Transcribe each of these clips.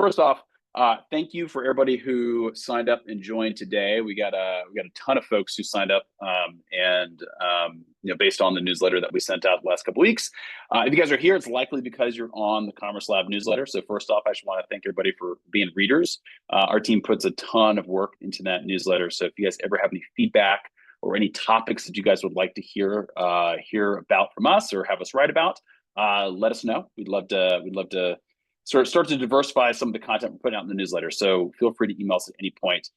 first off, thank you for everybody who signed up and joined today. We got a ton of folks who signed up, based on the newsletter that we sent out the last couple of weeks. If you guys are here, it's likely because you're on the Commerce Lab newsletter. So first off, I just want to thank everybody for being readers. Our team puts a ton of work into that newsletter. So if you guys ever have any feedback or any topics that you guys would like to hear about from us or have us write about, let us know. We'd love to start to diversify some of the content we're putting out in the newsletter. So feel free to email us at any point.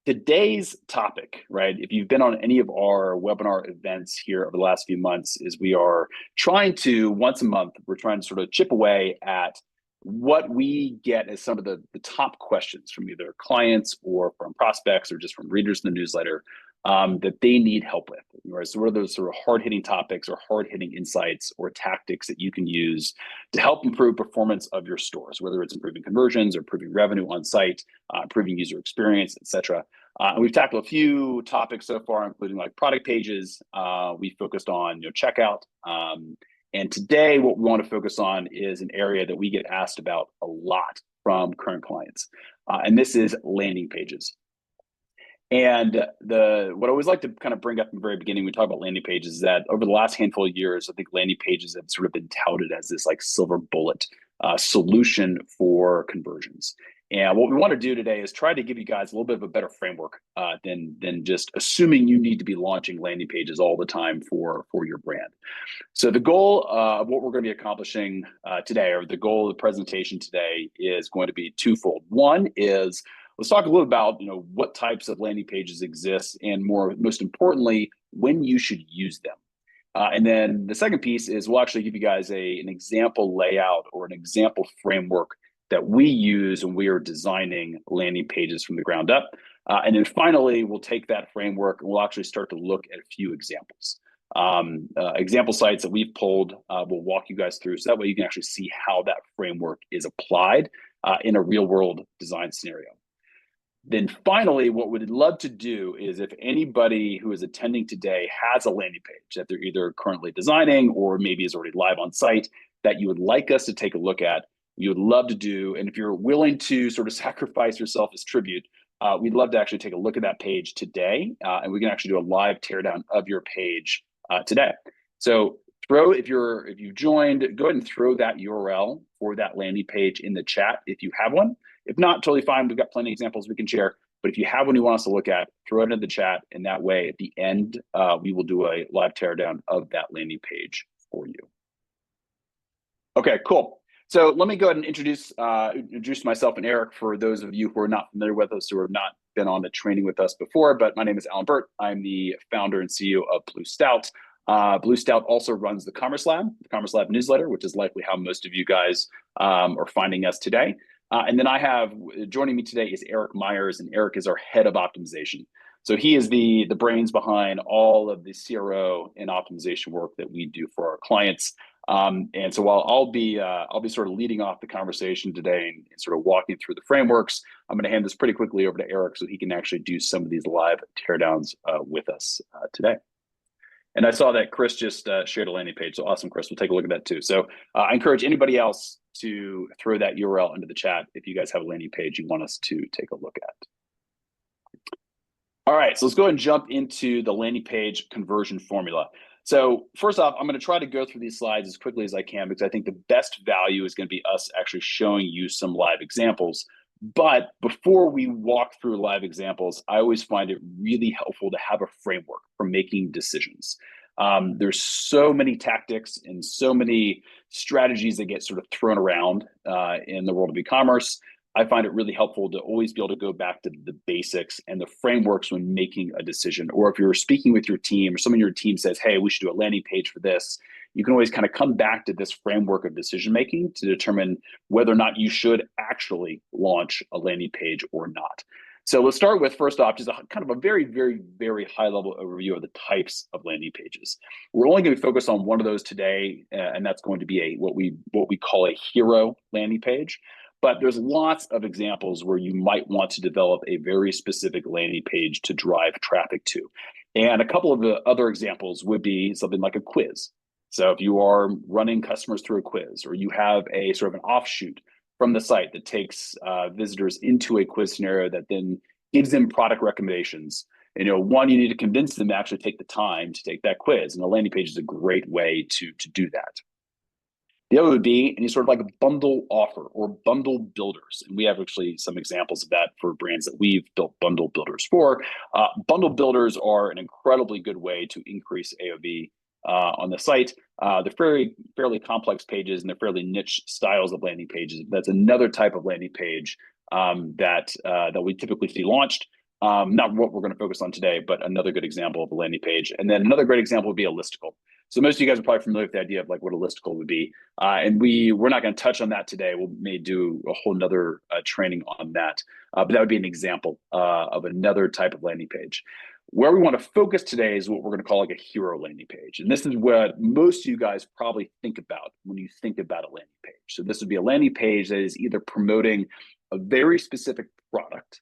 Today's topic, right? If you've been on any of our webinar events here over the last few months, is we are trying to, once a month, we're trying to sort of chip away at what we get as some of the top questions from either clients or from prospects or just from readers in the newsletter that they need help with. Right? So what are those sort of hard-hitting topics or hard-hitting insights or tactics that you can use to help improve performance of your stores, whether it's improving conversions or improving revenue on site, improving user experience, et cetera. And we've tackled a few topics so far, including like product pages. We focused on checkout. And today, what we want to focus on is an area that we get asked about a lot from current clients. And this is landing pages. And what I always like to kind of bring up in the very beginning, we talk about landing pages, is that over the last handful of years, I think landing pages have sort of been touted as this like silver bullet solution for conversions. And what we want to do today is try to give you guys a little bit of a better framework than just assuming you need to be launching landing pages all the time for your brand. So the goal of what we're going to be accomplishing today, or the goal of the presentation today, is going to be twofold. One is, let's talk a little about what types of landing pages exist, and most importantly, when you should use them. And then the second piece is we'll actually give you guys an example layout or an example framework that we use when we are designing landing pages from the ground up. And then finally, we'll take that framework and we'll actually start to look at a few examples. Example sites that we've pulled, we'll walk you guys through, so that way you can actually see how that framework is applied in a real world design scenario. Then finally, what we'd love to do is, if anybody who is attending today has a landing page that they're either currently designing or maybe is already live on site that you would like us to take a look at, we would love to do. And if you're willing to sort of sacrifice yourself as tribute, we'd love to actually take a look at that page today. And we can actually do a live teardown of your page today. So if you've joined, go ahead and throw that URL for that landing page in the chat if you have one. If not, totally fine. We've got plenty of examples we can share. But if you have one you want us to look at, throw it into the chat. And that way, at the end, we will do a live teardown of that landing page for you. Okay, cool. So let me go ahead and introduce myself and Eric for those of you who are not familiar with us, who have not been on the training with us before. But my name is Alan Burt. I'm the founder and CEO of Blue Stout. Blue Stout also runs the Commerce Lab newsletter, which is likely how most of you guys are finding us today. And then joining me today is Eric Myers, and Eric is our head of optimization. So he is the brains behind all of the CRO and optimization work that we do for our clients. And so while I'll be sort of leading off the conversation today and sort of walking through the frameworks, I'm going to hand this pretty quickly over to Eric so he can actually do some of these live teardowns with us today. And I saw that Chris just shared a landing page. So awesome, Chris. We'll take a look at that too. So I encourage anybody else to throw that URL into the chat if you guys have a landing page you want us to take a look at. All right, so let's go ahead and jump into the landing page conversion formula. So first off, I'm going to try to go through these slides as quickly as I can, because I think the best value is going to be us actually showing you some live examples. But before we walk through live examples, I always find it really helpful to have a framework for making decisions. There's so many tactics and so many strategies that get sort of thrown around in the world of e-commerce. I find it really helpful to always be able to go back to the basics and the frameworks when making a decision. Or if you're speaking with your team or someone in your team says, hey, we should do a landing page for this, you can always kind of come back to this framework of decision-making to determine whether or not you should actually launch a landing page or not. So let's start with, first off, just kind of a very, very, very high-level overview of the types of landing pages. We're only going to focus on one of those today, and that's going to be what we call a hero landing page. But there's lots of examples where you might want to develop a very specific landing page to drive traffic to. And a couple of the other examples would be something like a quiz. So if you are running customers through a quiz, or you have a sort of an offshoot from the site that takes visitors into a quiz scenario that then gives them product recommendations. One, you need to convince them to actually take the time to take that quiz, and the landing page is a great way to do that. The other would be any sort of like a bundle offer or bundle builders. And we have actually some examples of that for brands that we've built bundle builders for. Bundle builders are an incredibly good way to increase AOV on the site. They're fairly complex pages, and they're fairly niche styles of landing pages. That's another type of landing page that we typically see launched. Not what we're going to focus on today, but another good example of a landing page. And then another great example would be a listicle. So most of you guys are probably familiar with the idea of like what a listicle would be. And we're not going to touch on that today. We may do a whole nother training on that. But that would be an example of another type of landing page. Where we want to focus today is what we're going to call like a hero landing page. And this is what most of you guys probably think about when you think about a landing page. So this would be a landing page that is either promoting a very specific product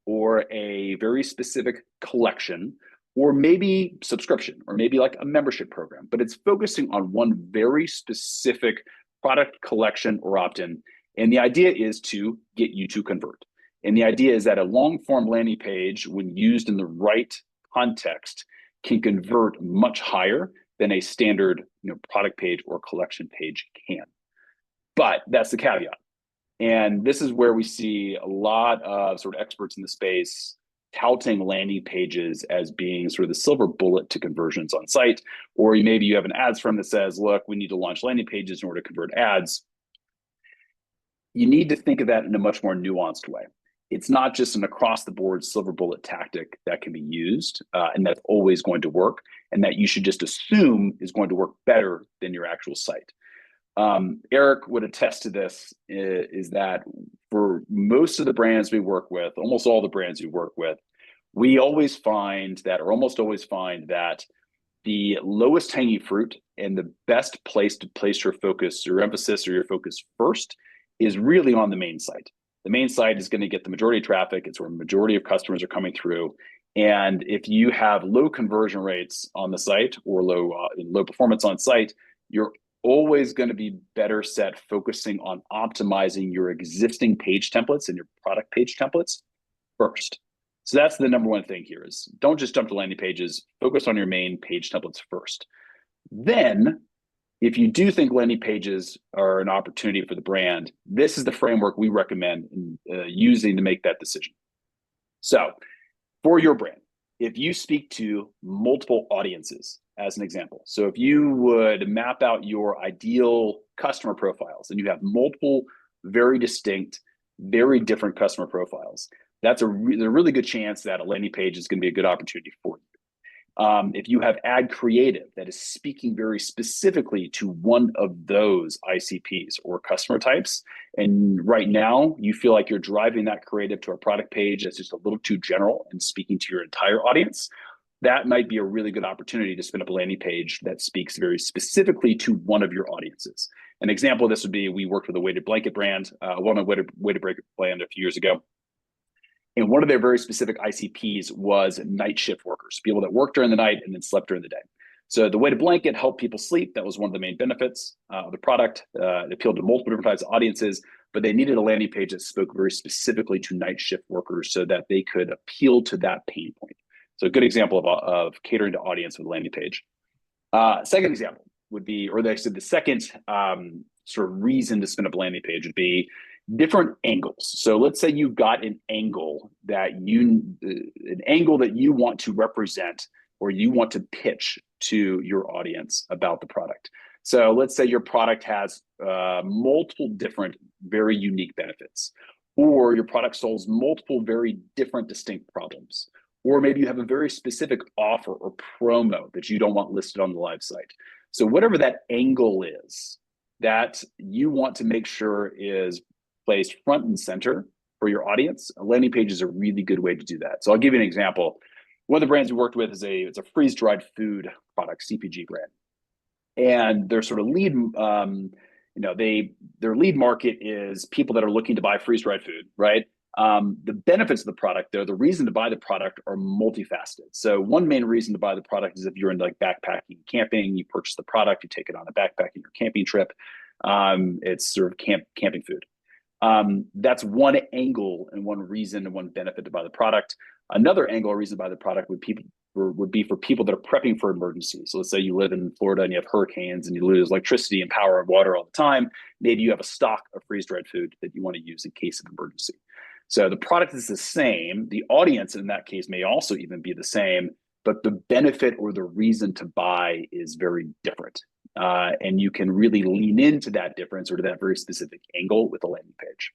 or a very specific collection, or maybe subscription, or maybe like a membership program, but it's focusing on one very specific product collection or opt-in. And the idea is to get you to convert. And the idea is that a long form landing page, when used in the right context, can convert much higher than a standard product page or collection page can. But that's the caveat. And this is where we see a lot of sort of experts in the space touting landing pages as being sort of the silver bullet to conversions on site. Or maybe you have an ads firm that says, look, we need to launch landing pages in order to convert ads. You need to think of that in a much more nuanced way. It's not just an across the board silver bullet tactic that can be used and that's always going to work, and that you should just assume is going to work better than your actual site. Eric would attest to this, is that for most of the brands we work with, almost all the brands we work with, we always find that, or almost always find that, the lowest hanging fruit and the best place to place your focus, your emphasis, or your focus first is really on the main site. The main site is going to get the majority of traffic. It's where the majority of customers are coming through. And if you have low conversion rates on the site or low performance on site, you're always going to be better set focusing on optimizing your existing page templates and your product page templates first. So that's the number one thing here, is don't just jump to landing pages, focus on your main page templates first. Then, if you do think landing pages are an opportunity for the brand, this is the framework we recommend using to make that decision. So for your brand, if you speak to multiple audiences, as an example. So if you would map out your ideal customer profiles and you have multiple, very distinct, very different customer profiles, that's a really good chance that a landing page is going to be a good opportunity for you. If you have ad creative that is speaking very specifically to one of those ICPs or customer types, and right now you feel like you're driving that creative to a product page that's just a little too general and speaking to your entire audience, that might be a really good opportunity to spin up a landing page that speaks very specifically to one of your audiences. An example of this would be, we worked with a weighted blanket brand, weighted blanket brand a few years ago. And one of their very specific ICPs was night shift workers, people that work during the night and then slept during the day. So the weighted blanket helped people sleep. That was one of the main benefits of the product. It appealed to multiple different types of audiences, but they needed a landing page that spoke very specifically to night shift workers so that they could appeal to that pain point. So a good example of catering to audience with a landing page. Second example would be, or they said the second sort of reason to spin up a landing page would be different angles. So let's say you've got an angle that you want to represent, or you want to pitch to your audience about the product. So let's say your product has multiple different, very unique benefits, or your product solves multiple very different, distinct problems. Or maybe you have a very specific offer or promo that you don't want listed on the live site. So whatever that angle is that you want to make sure is placed front and center for your audience, a landing page is a really good way to do that. So I'll give you an example. One of the brands we worked with is it's a freeze-dried food product, CPG brand. And their sort of lead, their lead market is people that are looking to buy freeze-dried food, right? The benefits of the product, though, the reason to buy the product are multifaceted. So one main reason to buy the product is if you're into like backpacking, camping, you purchase the product, you take it on a backpacking or camping trip. It's sort of camping food. That's one angle and one reason and one benefit to buy the product. Another angle or reason to buy the product would be for people that are prepping for emergencies. So let's say you live in Florida and you have hurricanes and you lose electricity and power and water all the time. Maybe you have a stock of freeze-dried food that you want to use in case of emergency. So the product is the same. The audience in that case may also even be the same, but the benefit or the reason to buy is very different. And you can really lean into that difference or to that very specific angle with a landing page.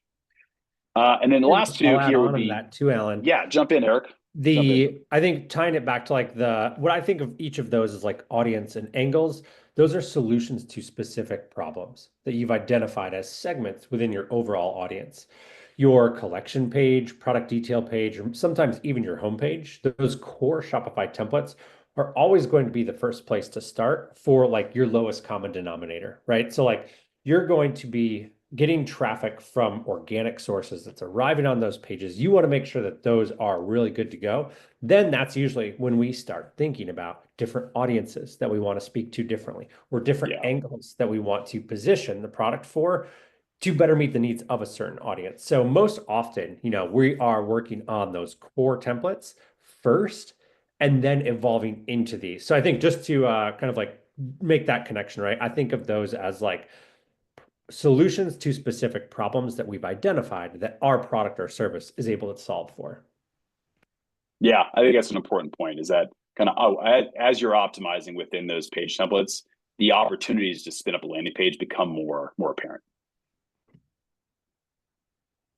And then the last two here would be that too, Alan. Yeah, jump in, Eric. I think tying it back to like what I think of each of those is like audience and angles. Those are solutions to specific problems that you've identified as segments within your overall audience. Your collection page, product detail page, or sometimes even your homepage, those core Shopify templates are always going to be the first place to start for like your lowest common denominator, right? So like you're going to be getting traffic from organic sources that's arriving on those pages. You want to make sure that those are really good to go. Then that's usually when we start thinking about different audiences that we want to speak to differently, or different angles that we want to position the product for to better meet the needs of a certain audience. So most often, we are working on those core templates first and then evolving into these. So I think just to kind of like make that connection, right? I think of those as like solutions to specific problems that we've identified that our product or service is able to solve for. Yeah, I think that's an important point, is that kind of as you're optimizing within those page templates, the opportunities to spin up a landing page become more apparent.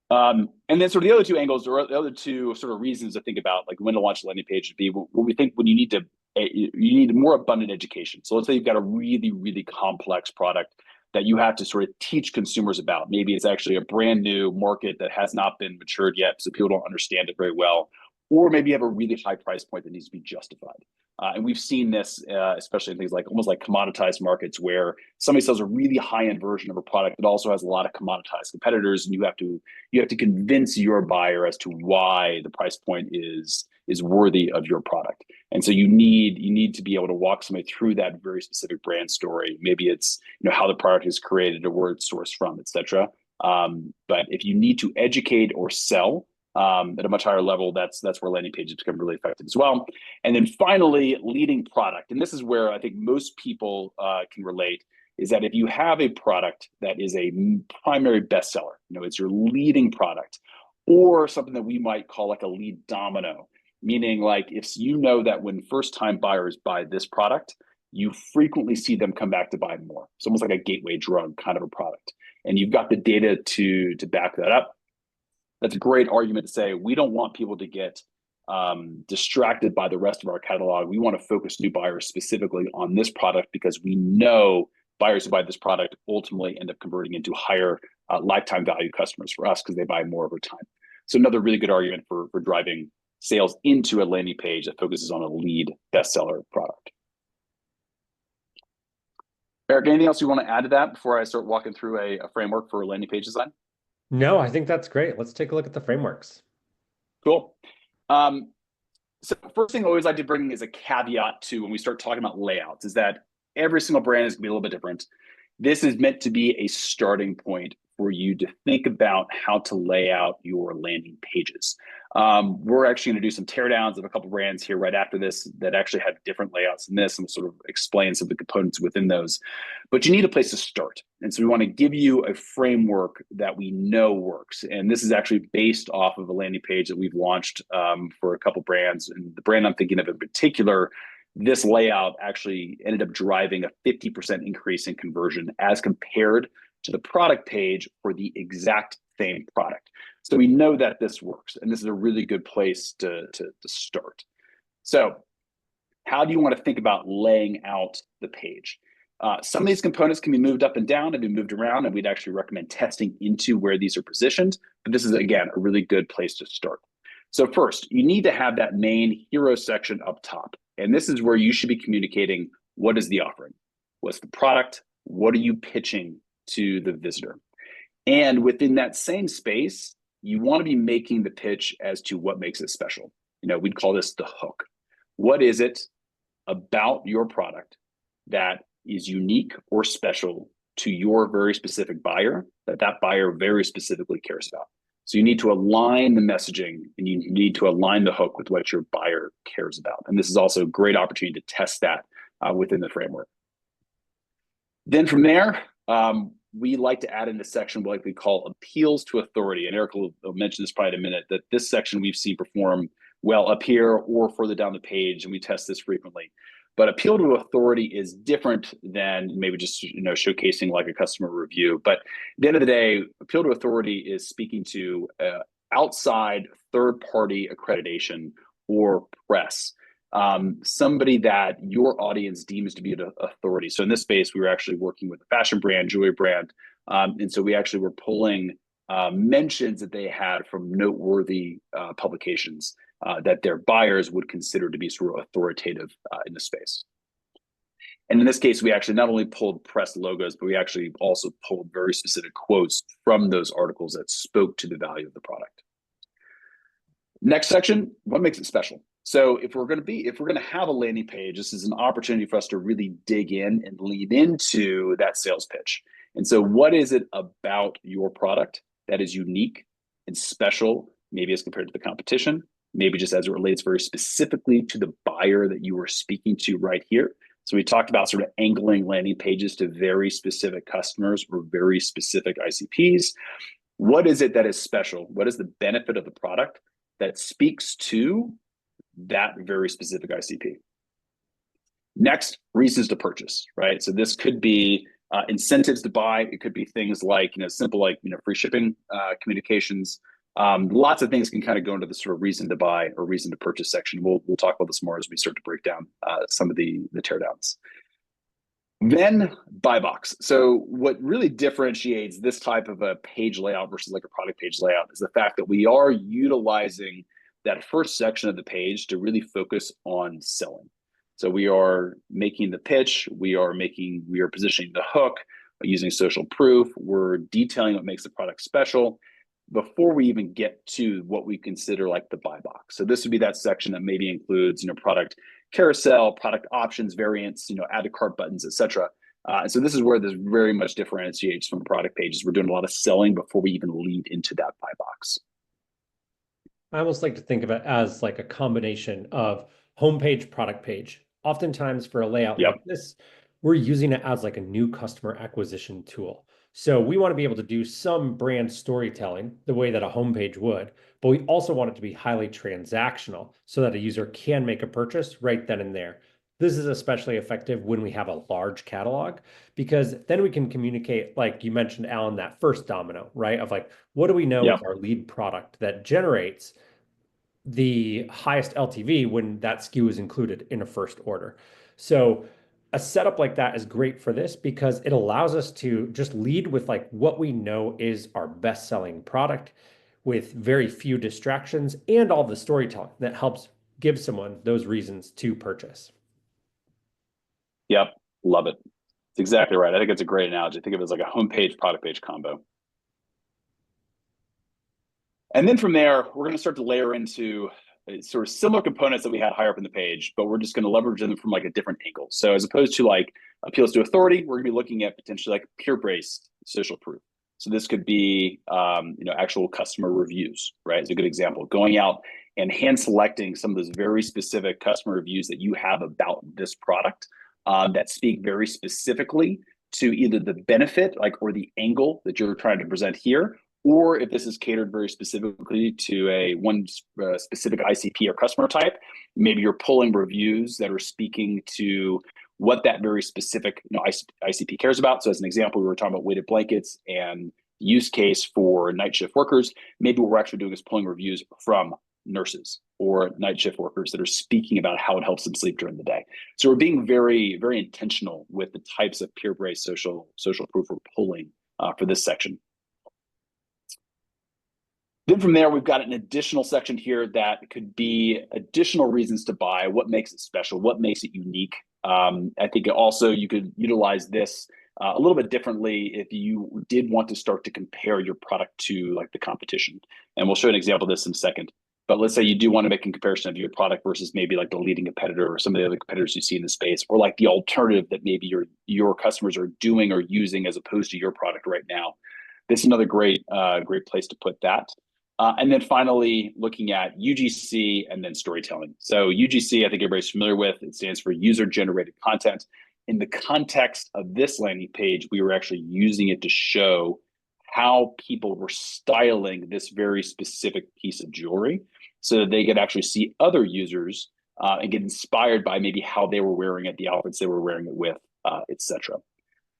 And then sort of the other two angles, or the other two sort of reasons to think about like when to launch a landing page would be what we think when you need more abundant education. So let's say you've got a really, really complex product that you have to sort of teach consumers about. Maybe it's actually a brand new market that has not been matured yet, so people don't understand it very well. Or maybe you have a really high price point that needs to be justified. And we've seen this, especially in things like almost like commoditized markets, where somebody sells a really high-end version of a product that also has a lot of commoditized competitors, and you have to convince your buyer as to why the price point is worthy of your product. And so you need to be able to walk somebody through that very specific brand story. Maybe it's how the product is created or where it's sourced from, etc. But if you need to educate or sell at a much higher level, that's where landing pages become really effective as well. And then finally, leading product. And this is where I think most people can relate, is that if you have a product that is a primary bestseller, it's your leading product, or something that we might call like a lead domino, meaning like if you know that when first-time buyers buy this product, you frequently see them come back to buy more. It's almost like a gateway drug kind of a product. And you've got the data to back that up. That's a great argument to say we don't want people to get distracted by the rest of our catalog. We want to focus new buyers specifically on this product because we know buyers who buy this product ultimately end up converting into higher lifetime value customers for us because they buy more over time. So another really good argument for driving sales into a landing page that focuses on a lead bestseller product. Eric, anything else you want to add to that before I start walking through a framework for landing page design? No, I think that's great. Let's take a look at the frameworks. Cool. So first thing I always like to bring is a caveat to when we start talking about layouts, is that every single brand is going to be a little bit different. This is meant to be a starting point for you to think about how to lay out your landing pages. We're actually going to do some teardowns of a couple brands here right after this that actually have different layouts than this, and we'll sort of explain some of the components within those. But you need a place to start. And so we want to give you a framework that we know works. And this is actually based off of a landing page that we've launched for a couple brands. And the brand I'm thinking of in particular, this layout actually ended up driving a 50% increase in conversion as compared to the product page for the exact same product. So we know that this works, and this is a really good place to start. So how do you want to think about laying out the page? Some of these components can be moved up and down and be moved around, and we'd actually recommend testing into where these are positioned. But this is, again, a really good place to start. So first, you need to have that main hero section up top. And this is where you should be communicating what is the offering, what's the product, what are you pitching to the visitor. And within that same space, you want to be making the pitch as to what makes it special. We'd call this the hook. What is it about your product that is unique or special to your very specific buyer that that buyer very specifically cares about. So you need to align the messaging and you need to align the hook with what your buyer cares about. And this is also a great opportunity to test that within the framework. Then from there, we like to add in a section what we call appeals to authority. And Eric will mention this probably in a minute, that this section we've seen perform well up here or further down the page, and we test this frequently. But appeal to authority is different than maybe just showcasing like a customer review. But at the end of the day, appeal to authority is speaking to outside third-party accreditation or press, somebody that your audience deems to be an authority. So in this space, we were actually working with a fashion brand, jewelry brand, and so we actually were pulling mentions that they had from noteworthy publications that their buyers would consider to be sort of authoritative in the space. And in this case, we actually not only pulled press logos, but we actually also pulled very specific quotes from those articles that spoke to the value of the product. Next section, what makes it special? So if we're going to have a landing page, this is an opportunity for us to really dig in and lean into that sales pitch. And so what is it about your product that is unique and special, maybe as compared to the competition, maybe just as it relates very specifically to the buyer that you were speaking to right here? So we talked about sort of angling landing pages to very specific customers or very specific ICPs. What is it that is special? What is the benefit of the product that speaks to that very specific ICP? Next, reasons to purchase, right? So this could be incentives to buy. It could be things like, simple like, free shipping communications. Lots of things can kind of go into the sort of reason to buy or reason to purchase section. We'll talk about this more as we start to break down some of the teardowns. Then buy box. So what really differentiates this type of a page layout versus like a product page layout is the fact that we are utilizing that first section of the page to really focus on selling. So we are making the pitch, we are positioning the hook using social proof, we're detailing what makes the product special before we even get to what we consider like the buy box. So this would be that section that maybe includes, product carousel, product options, variants, add to cart buttons, etc. And so this is where this very much differentiates from product pages. We're doing a lot of selling before we even lead into that buy box. I almost like to think of it as like a combination of homepage, product page. Oftentimes for a layout like this, we're using it as like a new customer acquisition tool. So we want to be able to do some brand storytelling the way that a homepage would, but we also want it to be highly transactional so that a user can make a purchase right then and there. This is especially effective when we have a large catalog, because then we can communicate, like you mentioned, Alan, that first domino, right? Of like, what do we know is our lead product that generates the highest LTV when that SKU is included in a first order. So a setup like that is great for this because it allows us to just lead with like what we know is our best-selling product with very few distractions and all the storytelling that helps give someone those reasons to purchase. Yep, love it. It's exactly right. I think it's a great analogy. Think of it as like a homepage, product page combo. And then from there, we're going to start to layer into sort of similar components that we had higher up in the page, but we're just going to leverage them from like a different angle. So as opposed to like appeals to authority, we're going to be looking at potentially like peer-based social proof. So this could be, actual customer reviews, right? It's a good example. Going out and hand selecting some of those very specific customer reviews that you have about this product that speak very specifically to either the benefit, like, or the angle that you're trying to present here, or if this is catered very specifically to one specific ICP or customer type, maybe you're pulling reviews that are speaking to what that very specific ICP cares about. So as an example, we were talking about weighted blankets and use case for night shift workers. Maybe what we're actually doing is pulling reviews from nurses or night shift workers that are speaking about how it helps them sleep during the day. So we're being very, very intentional with the types of peer-based social proof we're pulling for this section. Then from there, we've got an additional section here that could be additional reasons to buy, what makes it special, what makes it unique. I think also you could utilize this a little bit differently if you did want to start to compare your product to like the competition. And we'll show an example of this in a second. But let's say you do want to make a comparison of your product versus maybe like the leading competitor or some of the other competitors you see in the space, or like the alternative that maybe your customers are doing or using as opposed to your product right now. This is another great place to put that. And then finally, looking at UGC and then storytelling. So UGC, I think everybody's familiar with. It stands for user-generated content. In the context of this landing page, we were actually using it to show how people were styling this very specific piece of jewelry so that they could actually see other users and get inspired by maybe how they were wearing it, the outfits they were wearing it with, etc.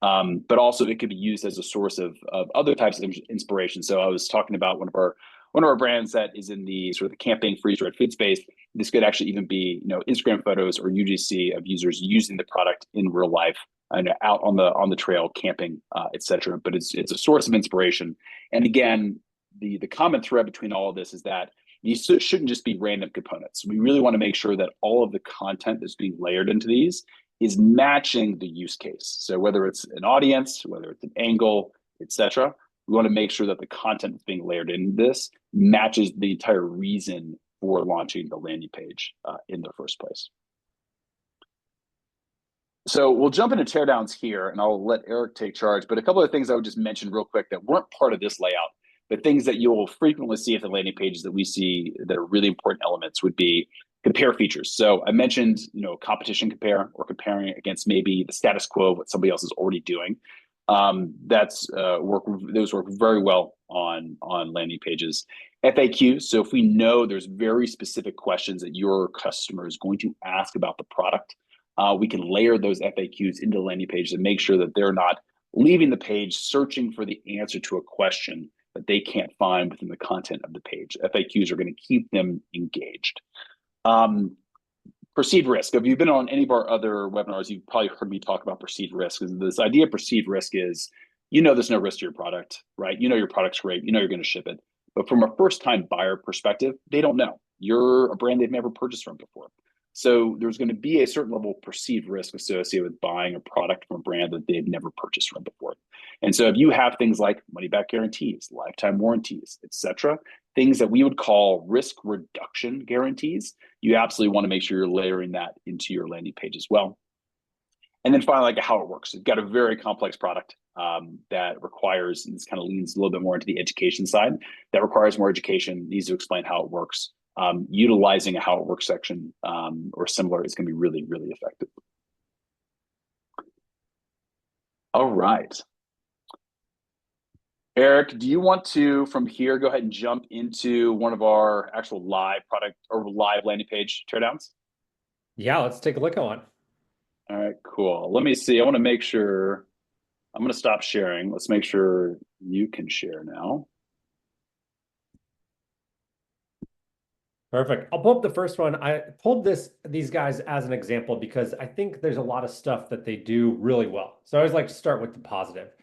But also it could be used as a source of other types of inspiration. So I was talking about one of our brands that is in the sort of the camping freeze-dried food space. This could actually even be, Instagram photos or UGC of users using the product in real life and out on the trail camping, etc. But it's a source of inspiration. And again, the common thread between all of this is that these shouldn't just be random components. We really want to make sure that all of the content that's being layered into these is matching the use case. So whether it's an audience, whether it's an angle, etc., we want to make sure that the content that's being layered in this matches the entire reason for launching the landing page in the first place. So we'll jump into teardowns here, and I'll let Eric take charge. But a couple of things I would just mention real quick that weren't part of this layout, but things that you'll frequently see at the landing pages that we see that are really important elements would be compare features. So I mentioned, competition compare or comparing against maybe the status quo, what somebody else is already doing. Those work very well on landing pages. FAQs. So if we know there's very specific questions that your customer is going to ask about the product, we can layer those FAQs into the landing page and make sure that they're not leaving the page searching for the answer to a question that they can't find within the content of the page. FAQs are going to keep them engaged. Perceived risk. If you've been on any of our other webinars, you've probably heard me talk about perceived risk. This idea of perceived risk is, there's no risk to your product, right? Your product's great. You're going to ship it. But from a first-time buyer perspective, they don't know. You're a brand they've never purchased from before. So there's going to be a certain level of perceived risk associated with buying a product from a brand that they've never purchased from before. And so if you have things like money-back guarantees, lifetime warranties, etc., things that we would call risk reduction guarantees, you absolutely want to make sure you're layering that into your landing page as well. And then finally, like how it works. You've got a very complex product that requires, and this kind of leans a little bit more into the education side, that requires more education, needs to explain how it works. Utilizing a how it works section or similar is going to be really, really effective. All right. Eric, do you want to, from here, go ahead and jump into one of our actual live product or live landing page teardowns? Yeah, let's take a look at one. All right, cool. Let me see. I want to make sure. I'm going to stop sharing. Let's make sure you can share now. Perfect. I'll pull up the first one. I pulled these guys as an example because I think there's a lot of stuff that they do really well. So I always like to start with the positive.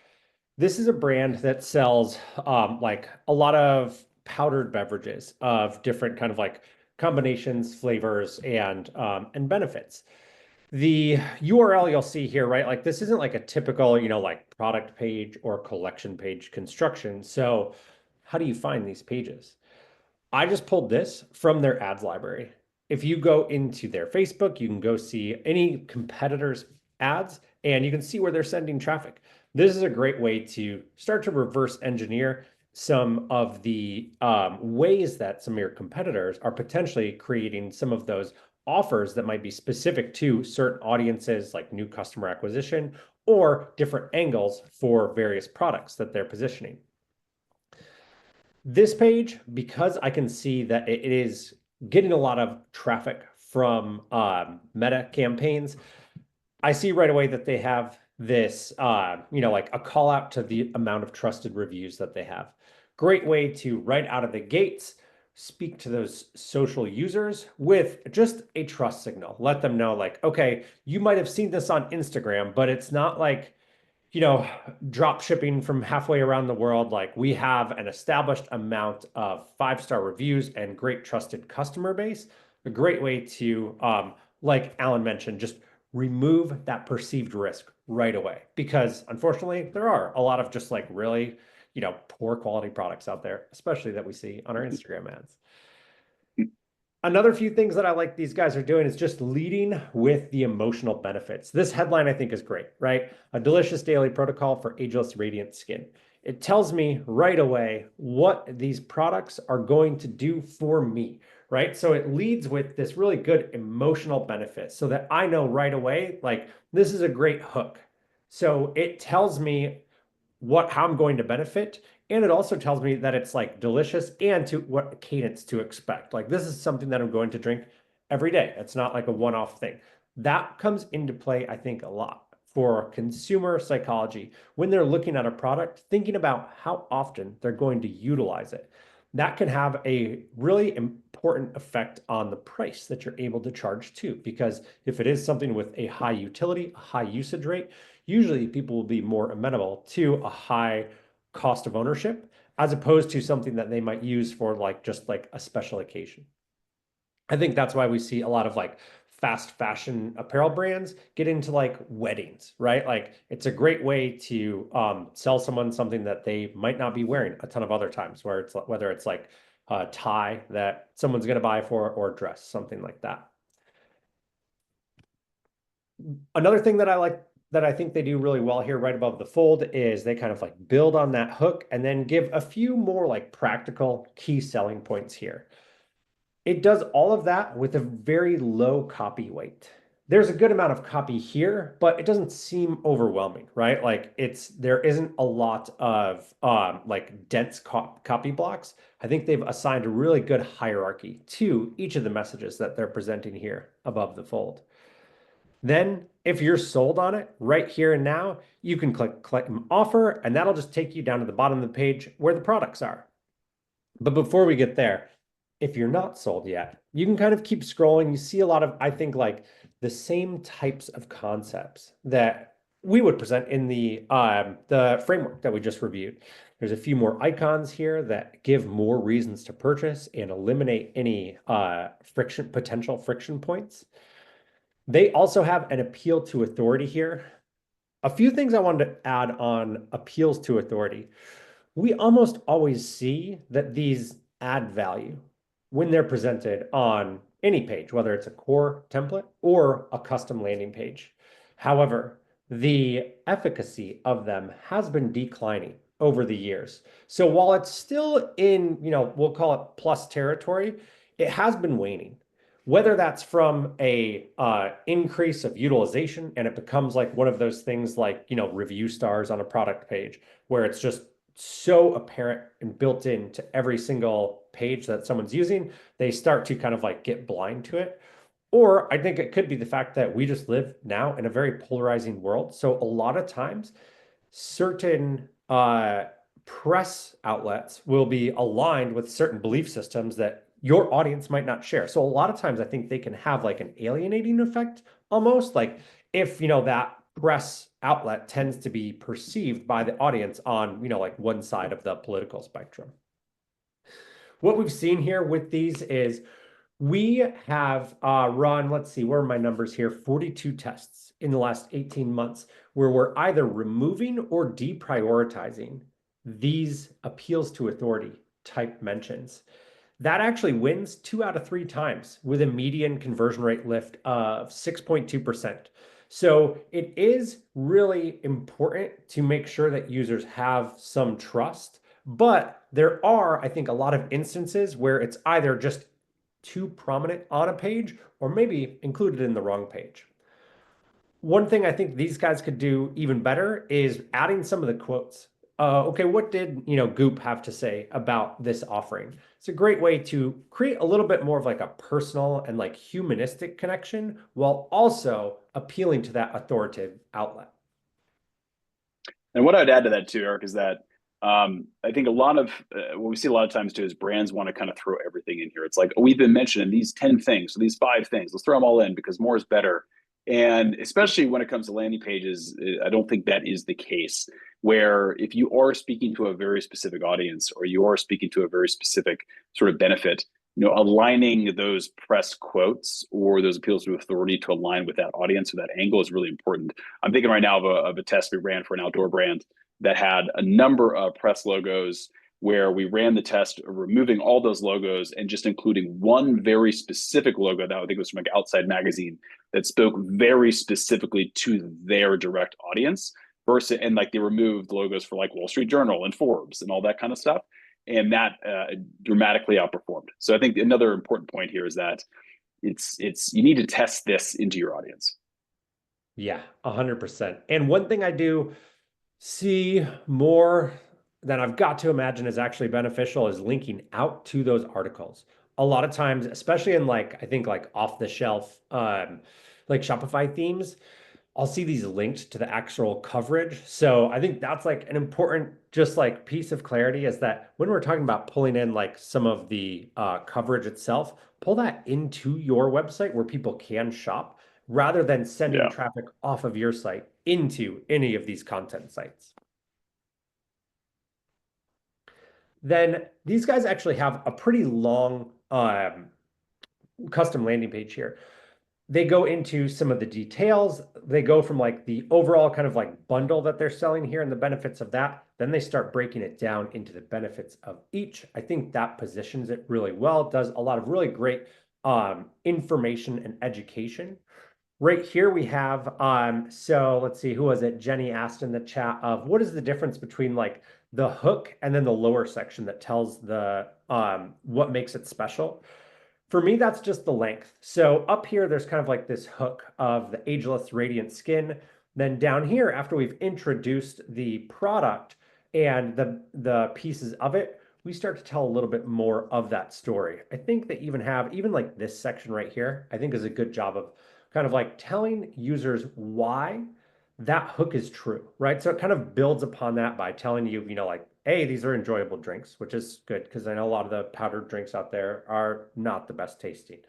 This is a brand that sells like a lot of powdered beverages of different kind of like combinations, flavors, and benefits. The URL you'll see here, right? Like this isn't like a typical, like product page or collection page construction. So how do you find these pages? I just pulled this from their ads library. If you go into their Facebook, you can go see any competitors' ads and you can see where they're sending traffic. This is a great way to start to reverse engineer some of the ways that some of your competitors are potentially creating some of those offers that might be specific to certain audiences, like new customer acquisition or different angles for various products that they're positioning. This page, because I can see that it is getting a lot of traffic from Meta campaigns, I see right away that they have this, like a call out to the amount of trusted reviews that they have. Great way to, right out of the gates, speak to those social users with just a trust signal. Let them know like, okay, you might have seen this on Instagram, but it's not like, drop shipping from halfway around the world. Like we have an established amount of 5-star reviews and great trusted customer base. A great way to, like Alan mentioned, just remove that perceived risk right away. Because unfortunately, there are a lot of just like really, poor quality products out there, especially that we see on our Instagram ads. Another few things that I like these guys are doing is just leading with the emotional benefits. This headline I think is great, right? A delicious daily protocol for ageless radiant skin. It tells me right away what these products are going to do for me, right? So it leads with this really good emotional benefit so that I know right away, like, this is a great hook. So it tells me how I'm going to benefit. And it also tells me that it's like delicious and to what cadence to expect. Like, this is something that I'm going to drink every day. It's not like a one-off thing. That comes into play, I think, a lot for consumer psychology when they're looking at a product, thinking about how often they're going to utilize it. That can have a really important effect on the price that you're able to charge too, because if it is something with a high utility, a high usage rate, usually people will be more amenable to a high cost of ownership as opposed to something that they might use for like just like a special occasion. I think that's why we see a lot of like fast fashion apparel brands get into like weddings, right? Like, it's a great way to sell someone something that they might not be wearing a ton of other times, where it's whether it's like a tie that someone's going to buy for or a dress, something like that. Another thing that I like that I think they do really well here right above the fold is they kind of like build on that hook and then give a few more like practical key selling points here. It does all of that with a very low copy weight. There's a good amount of copy here, but it doesn't seem overwhelming, right? Like, there isn't a lot of like dense copy blocks. I think they've assigned a really good hierarchy to each of the messages that they're presenting here above the fold. Then, if you're sold on it right here and now, you can click offer, and that'll just take you down to the bottom of the page where the products are. But before we get there, if you're not sold yet, you can kind of keep scrolling. You see a lot of, I think, like the same types of concepts that we would present in the framework that we just reviewed. There's a few more icons here that give more reasons to purchase and eliminate any potential friction points. They also have an appeal to authority here. A few things I wanted to add on appeals to authority. We almost always see that these add value when they're presented on any page, whether it's a core template or a custom landing page. However, the efficacy of them has been declining over the years. So while it's still in, we'll call it plus territory, it has been waning. Whether that's from a increase of utilization and it becomes like one of those things like, review stars on a product page where it's just so apparent and built into every single page that someone's using, they start to kind of like get blind to it. Or I think it could be the fact that we just live now in a very polarizing world. So a lot of times, certain press outlets will be aligned with certain belief systems that your audience might not share. So a lot of times I think they can have like an alienating effect almost, like if, that press outlet tends to be perceived by the audience on, like one side of the political spectrum. What we've seen here with these is we have run, let's see, where are my numbers here? 42 tests in the last 18 months where we're either removing or deprioritizing these appeals to authority type mentions. That actually wins 2 out of 3 times with a median conversion rate lift of 6.2%. So it is really important to make sure that users have some trust, but there are, I think, a lot of instances where it's either just too prominent on a page or maybe included in the wrong page. One thing I think these guys could do even better is adding some of the quotes. Okay, what did Goop have to say about this offering? It's a great way to create a little bit more of like a personal and like humanistic connection while also appealing to that authoritative outlet. And what I'd add to that too, Eric, is that I think a lot of what we see a lot of times too is brands want to kind of throw everything in here. It's like, oh, we've been mentioning these 10 things, so these 5 things, let's throw them all in because more is better. And especially when it comes to landing pages, I don't think that is the case. Where if you are speaking to a very specific audience or you are speaking to a very specific sort of benefit, aligning those press quotes or those appeals to authority to align with that audience or that angle is really important. I'm thinking right now of a test we ran for an outdoor brand that had a number of press logos where we ran the test of removing all those logos and just including one very specific logo that I think was from like Outside Magazine that spoke very specifically to their direct audience versus, and like they removed logos for like Wall Street Journal and Forbes and all that kind of stuff. And that dramatically outperformed. So I think another important point here is that it's you need to test this into your audience. Yeah, 100%. And one thing I do see more than I've got to imagine is actually beneficial is linking out to those articles. A lot of times, especially in like, I think like off the shelf, like Shopify themes, I'll see these linked to the actual coverage. So I think that's like an important just like piece of clarity is that when we're talking about pulling in like some of the coverage itself, pull that into your website where people can shop rather than sending Yeah. traffic off of your site into any of these content sites. Then these guys actually have a pretty long custom landing page here. They go into some of the details. They go from like the overall kind of like bundle that they're selling here and the benefits of that. Then they start breaking it down into the benefits of each. I think that positions it really well. It does a lot of really great information and education. Right here we have, so let's see, who was it? Jenny asked in the chat of what is the difference between like the hook and then the lower section that tells the what makes it special. For me, that's just the length. So up here, there's kind of like this hook of the ageless radiant skin. Then down here, after we've introduced the product and the pieces of it, we start to tell a little bit more of that story. I think they even have, even like this section right here, I think is a good job of kind of like telling users why that hook is true, right? So it kind of builds upon that by telling you, you know, like, hey, these are enjoyable drinks, which is good because I know a lot of the powdered drinks out there are not the best tasting.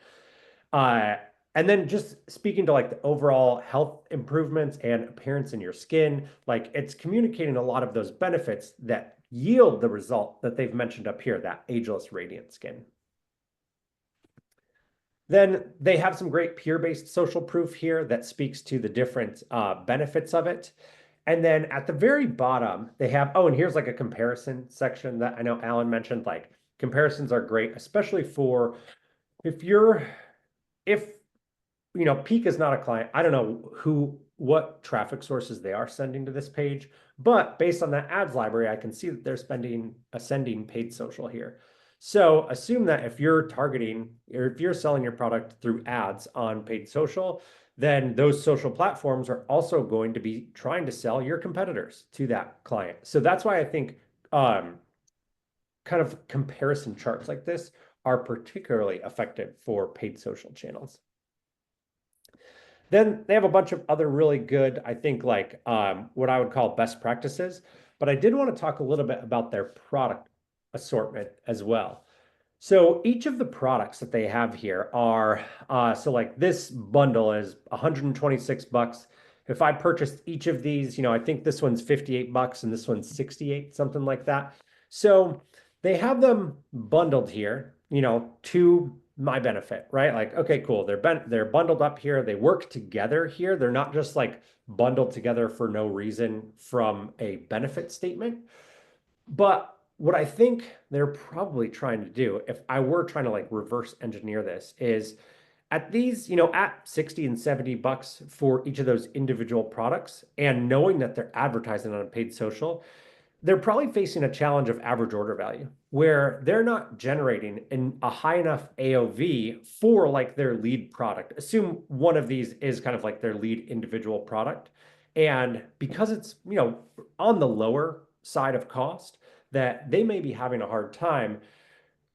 Uh, and then just speaking to like the overall health improvements and appearance in your skin, like it's communicating a lot of those benefits that yield the result that they've mentioned up here, that ageless radiant skin. Then they have some great peer-based social proof here that speaks to the different benefits of it. And then at the very bottom, they have, oh, and here's like a comparison section that I know Alan mentioned, like comparisons are great, especially for if you know, Peak is not a client. I don't know what traffic sources they are sending to this page, but based on that ads library, I can see that they're sending paid social here. So assume that if you're targeting or if you're selling your product through ads on paid social, then those social platforms are also going to be trying to sell your competitors to that client. So that's why I think kind of comparison charts like this are particularly effective for paid social channels. Then they have a bunch of other really good, I think, like what I would call best practices. But I did want to talk a little bit about their product assortment as well. So each of the products that they have here are, so like this bundle is 126 bucks. If I purchased each of these, you know, I think this one's 58 bucks and this one's 68, something like that. So they have them bundled here, you know, to my benefit, right? Like, okay, cool. They're bundled up here. They work together here. They're not just like bundled together for no reason from a benefit statement. But what I think they're probably trying to do, if I were trying to like reverse engineer this, is at these, you know, at 60 and 70 bucks for each of those individual products, and knowing that they're advertising on a paid social, they're probably facing a challenge of average order value where they're not generating a high enough AOV for like their lead product. Assume one of these is kind of like their lead individual product. And because it's, you know, on the lower side of cost, that they may be having a hard time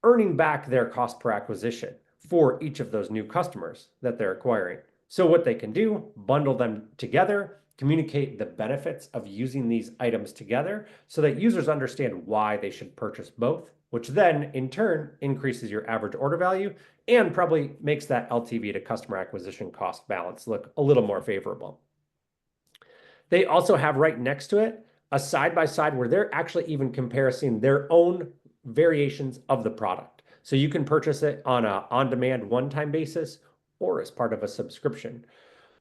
earning back their cost per acquisition for each of those new customers that they're acquiring. So what they can do, bundle them together, communicate the benefits of using these items together so that users understand why they should purchase both, which then in turn increases your average order value and probably makes that LTV to customer acquisition cost balance look a little more favorable. They also have right next to it a side-by-side where they're actually even comparing their own variations of the product. So you can purchase it on a on-demand one-time basis or as part of a subscription.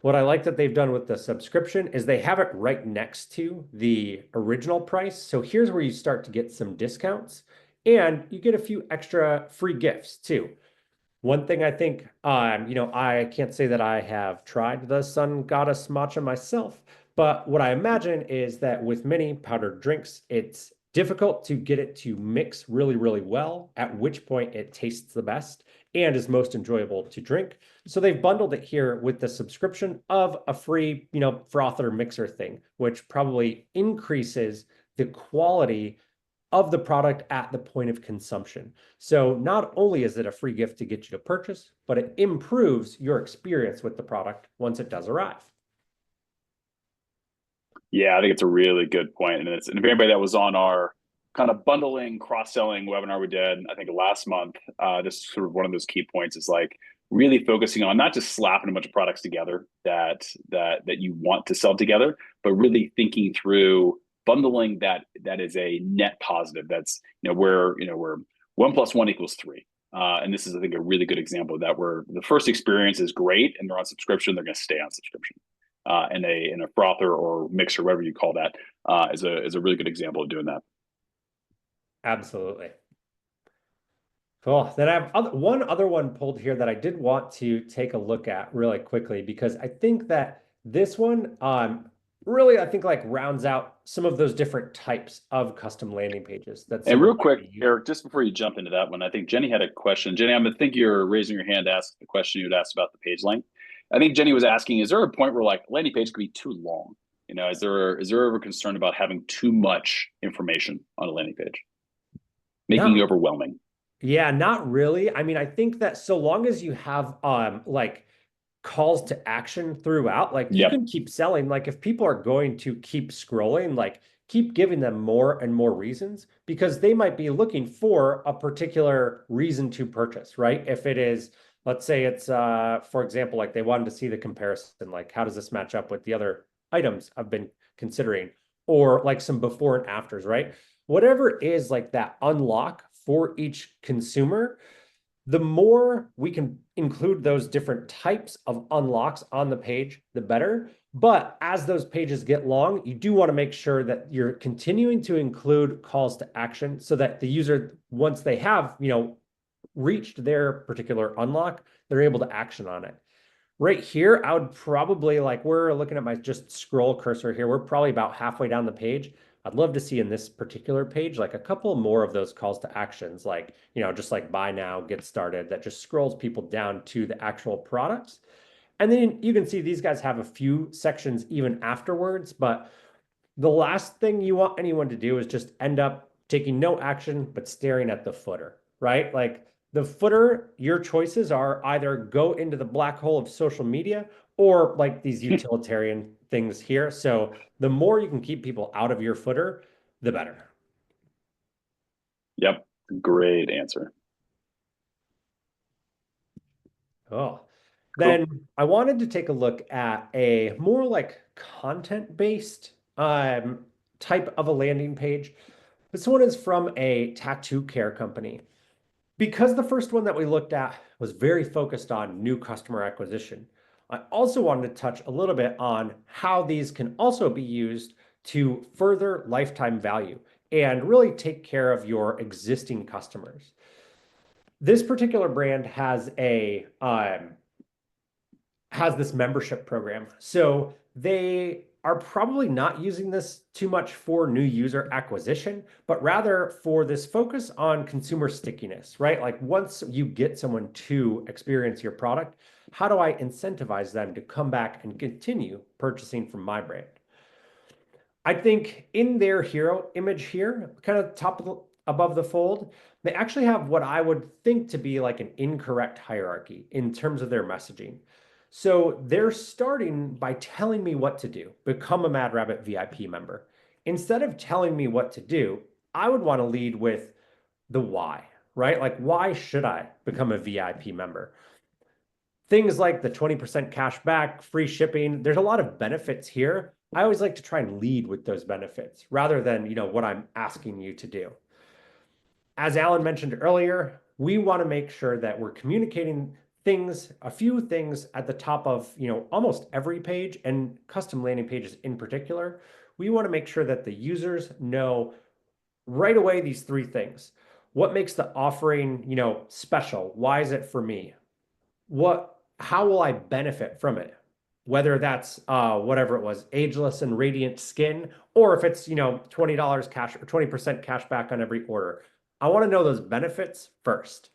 What I like that they've done with the subscription is they have it right next to the original price. So here's where you start to get some discounts and you get a few extra free gifts too. One thing I think, I can't say that I have tried the Sun Goddess matcha myself, but what I imagine is that with many powdered drinks, it's difficult to get it to mix really, really well, at which point it tastes the best and is most enjoyable to drink. So they've bundled it here with the subscription of a free, frother mixer thing, which probably increases the quality of the product at the point of consumption. So not only is it a free gift to get you to purchase, but it improves your experience with the product once it does arrive. Yeah, I think it's a really good point. And if anybody that was on our kind of bundling, cross-selling webinar we did, I think last month, this is sort of one of those key points is like really focusing on not just slapping a bunch of products together that you want to sell together, but really thinking through bundling that is a net positive. That's where 1 + 1 = 3. And this is, I think, a really good example of that, where the first experience is great and they're on subscription, they're going to stay on subscription. And a frother or mixer, whatever you call that, is a really good example of doing that. Absolutely. Cool. Then I have one other one pulled here that I did want to take a look at really quickly because I think that this one really, I think, like rounds out some of those different types of custom landing pages that And someone real might quick, be using. Eric, just before you jump into that one, I think Jenny had a question. Jenny, I'm gonna think you're raising your hand to ask the question you'd asked about the page length. I think Jenny was asking, is there a point where like landing page could be too long? Is there ever concern about having too much information on a landing page, making it Not overwhelming? Yeah, not really. I mean, I think that so long as you have like calls to action throughout, like you Yep. can keep selling. Like if people are going to keep scrolling, like keep giving them more and more reasons because they might be looking for a particular reason to purchase, right? If it is, let's say it's for example, like they wanted to see the comparison, like how does this match up with the other items I've been considering, or like some before and afters, right? Whatever is like that unlock for each consumer, the more we can include those different types of unlocks on the page, the better. But as those pages get long, you do want to make sure that you're continuing to include calls to action so that the user, once they have, reached their particular unlock, they're able to action on it. Right here, I would probably like, we're looking at my just scroll cursor here. We're probably about halfway down the page. I'd love to see in this particular page, like a couple more of those calls to actions, like, just like buy now, get started, that just scrolls people down to the actual products. And then you can see these guys have a few sections even afterwards, but the last thing you want anyone to do is just end up taking no action, but staring at the footer, right? Like the footer, your choices are either go into the black hole of social media or like these utilitarian things here. So the more you can keep people out of your footer, the better. Yep. Great answer. Oh, Cool. then I wanted to take a look at a more like content-based type of a landing page. This one is from a tattoo care company. Because the first one that we looked at was very focused on new customer acquisition, I also wanted to touch a little bit on how these can also be used to further lifetime value and really take care of your existing customers. This particular brand has this membership program. So they are probably not using this too much for new user acquisition, but rather for this focus on consumer stickiness, right? Like once you get someone to experience your product, how do I incentivize them to come back and continue purchasing from my brand? I think in their hero image here, kind of above the fold, they actually have what I would think to be like an incorrect hierarchy in terms of their messaging. So they're starting by telling me what to do, become a Mad Rabbit VIP member. Instead of telling me what to do, I would want to lead with the why, right? Like, why should I become a VIP member? Things like the 20% cash back, free shipping, there's a lot of benefits here. I always like to try and lead with those benefits rather than, what I'm asking you to do. As Alan mentioned earlier, we want to make sure that we're communicating things, a few things at the top of, almost every page, and custom landing pages in particular. We want to make sure that the users know right away these three things. What makes the offering, special? Why is it for me? How will I benefit from it? Whether that's whatever it was, ageless and radiant skin, or if it's, $20 cash or 20% cash back on every order. I want to know those benefits first.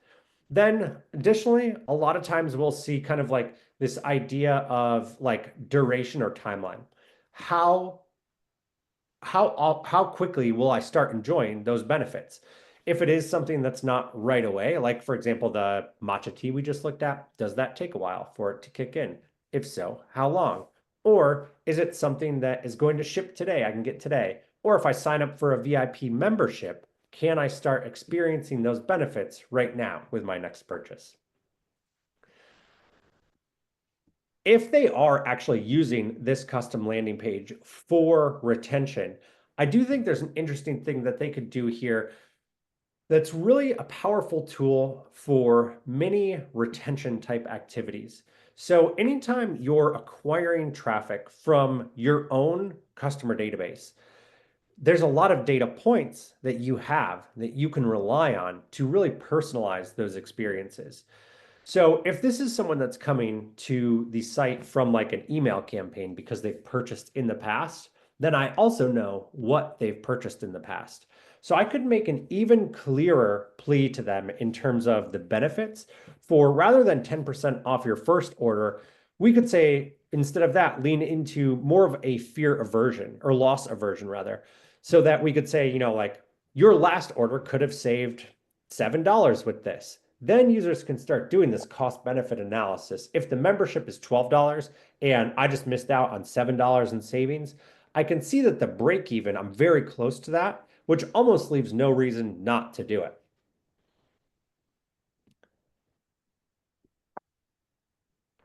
Then additionally, a lot of times we'll see kind of like this idea of like duration or timeline. How how quickly will I start enjoying those benefits? If it is something that's not right away, like for example, the matcha tea we just looked at, does that take a while for it to kick in? If so, how long? Or is it something that is going to ship today? I can get today. Or if I sign up for a VIP membership, can I start experiencing those benefits right now with my next purchase? If they are actually using this custom landing page for retention, I do think there's an interesting thing that they could do here that's really a powerful tool for many retention type activities. So anytime you're acquiring traffic from your own customer database, there's a lot of data points that you have that you can rely on to really personalize those experiences. So if this is someone that's coming to the site from like an email campaign because they've purchased in the past, then I also know what they've purchased in the past. So I could make an even clearer plea to them in terms of the benefits for rather than 10% off your first order, we could say instead of that, lean into more of a fear aversion or loss aversion rather. So that we could say, like your last order could have saved $7 with this. Then users can start doing this cost benefit analysis. If the membership is $12 and I just missed out on $7 in savings, I can see that the break even, I'm very close to that, which almost leaves no reason not to do it.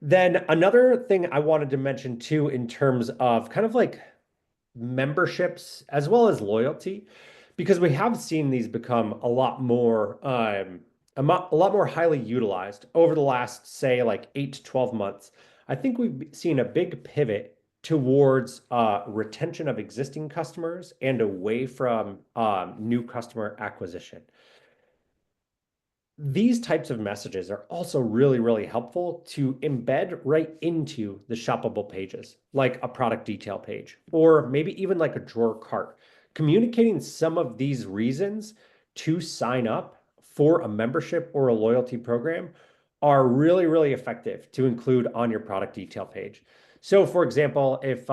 Then another thing I wanted to mention too, in terms of kind of like memberships as well as loyalty, because we have seen these become a lot more a lot more highly utilized over the last, say, like 8 to 12 months. I think we've seen a big pivot towards retention of existing customers and away from new customer acquisition. These types of messages are also really, really helpful to embed right into the shoppable pages, like a product detail page, or maybe even like a drawer cart. Communicating some of these reasons to sign up for a membership or a loyalty program are really, really effective to include on your product detail page. So, for example, if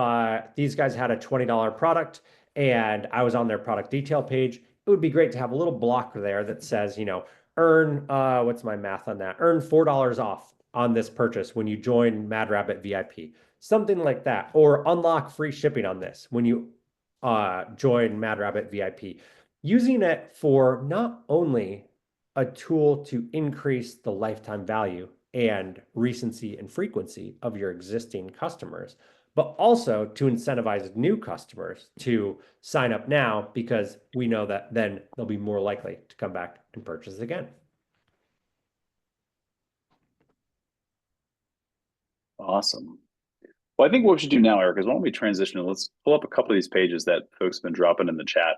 these guys had a $20 product and I was on their product detail page, it would be great to have a little blocker there that says, earn what's my math on that? Earn $4 off on this purchase when you join Mad Rabbit VIP. Something like that. Or unlock free shipping on this when you join Mad Rabbit VIP. Using it for not only a tool to increase the lifetime value and recency and frequency of your existing customers, but also to incentivize new customers to sign up now because we know that then they'll be more likely to come back and purchase again. Awesome. Well, I think what we should do now, Eric, is why don't we transition and let's pull up a couple of these pages that folks have been dropping in the chat